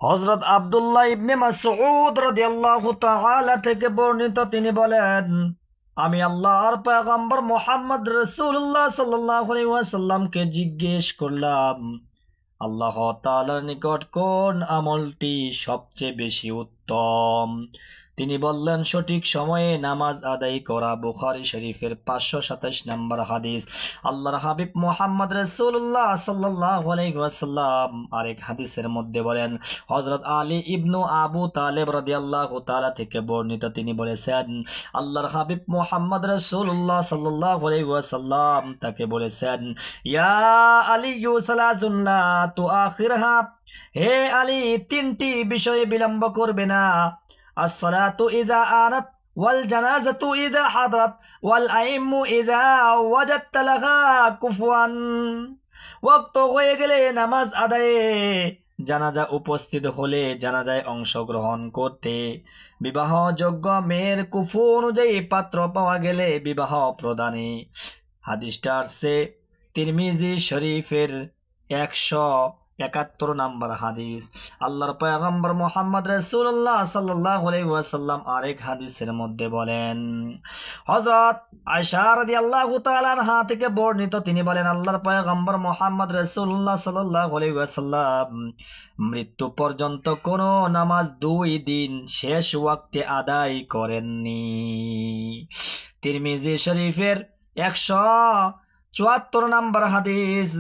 হযরত আব্দুল্লাহ ইবনে মাসউদ রাদিয়াল্লাহু তাআলা থেকে বর্ণিত, তিনি বলেন, আমি আল্লাহর পয়গম্বর মুহাম্মদ রাসূলুল্লাহ সাল্লাল্লাহু আলাইহি ওয়াসাল্লামকে জিজ্ঞেস করলাম, আল্লাহ তাআলার নিকট কোন আমলটি সবচেয়ে বেশি উত্তম? তিনি বললেন, সঠিক সময়ে নামাজ আদায় করা। বুখারী শরীফের 527 নম্বর হাদিস। আল্লাহর হাবিব মুহাম্মদ রাসূলুল্লাহ সাল্লাল্লাহু আলাইহি ওয়াসাল্লাম আরেক হাদিসের মধ্যে বলেন, হযরত আলী ইবনু আবু তালেব রাদিয়াল্লাহু তাআলা থেকে বর্ণিত, তিনি বলেছেন, আল্লাহর হাবিব মুহাম্মদ রাসূলুল্লাহ সাল্লাল্লাহু আলাইহি ওয়াসাল্লাম তাকে বলেছেন, ইয়া আলী সালাতুন লা তুআখিরহা, হে আলী, তিনটি বিষয়ে বিলম্ব করবে না। আসসালাতু ইযা আনাত, ওয়াল জানাজাতু ইযা হাদারাত, ওয়াল আইম্মু ইযা ওয়াজাদতা লাহা কুফওয়ান। ওয়াক্ত হয়ে গেলে নামাজ আদায়ে, জানাজা উপস্থিত হলে জানাজায় অংশগ্রহণ করতে, বিবাহযোগ্য মেয়ের কুফু অনুযায়ী পাত্র পাওয়া গেলে বিবাহ প্রদানে। হাদিসটা আসছে তিরমিজি শরীফের 171 নম্বর হাদিস। আল্লাহর পয়গম্বর মুহাম্মদ রাসূলুল্লাহ সাল্লাল্লাহু আলাইহি ওয়াসাল্লাম আরেক হাদিসের মধ্যে বলেন, হযরত আয়েশা রাদিয়াল্লাহু তাআলা আনহা থেকে বর্ণিত, তিনি বলেন, আল্লাহর পয়গম্বর মুহাম্মদ রাসূলুল্লাহ সাল্লাল্লাহু আলাইহি ওয়াসাল্লাম মৃত্যু পর্যন্ত কোনো নামাজ 2 দিন শেষ ওয়াক্তে আদায় করেননি। তিরমিজি শরীফের 174 নম্বর হাদিস।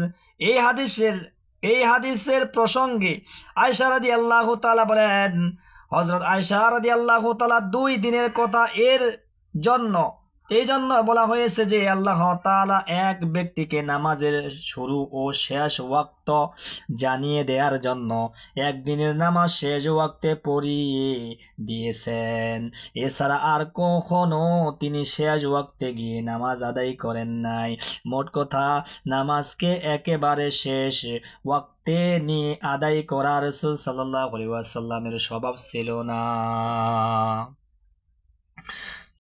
এই হাদিসের প্রসঙ্গে আয়েশা রাদিয়াল্লাহু তাআলা বলেন, হযরত আয়েশা রাদিয়াল্লাহু তাআলা 2 দিনের কথা এই জন্য বলা হয়েছে যে আল্লাহ তাআলা এক ব্যক্তিকে নামাজের শুরু ও শেষ ওয়াক্ত জানিয়ে দেওয়ার জন্য একদিনের নামাজ শেষ ওয়াক্তে পড়িয়ে দিয়েছেন। এছাড়া আর কখনো তিনি শেষ ওয়াক্তে গিয়ে নামাজ আদায় করেন নাই। মোট কথা, নামাজকে একেবারে শেষ ওয়াক্তে নিয়ে আদায় করা রাসূল সাল্লাল্লাহু আলাইহি ওয়াসাল্লামের স্বভাব ছিল না।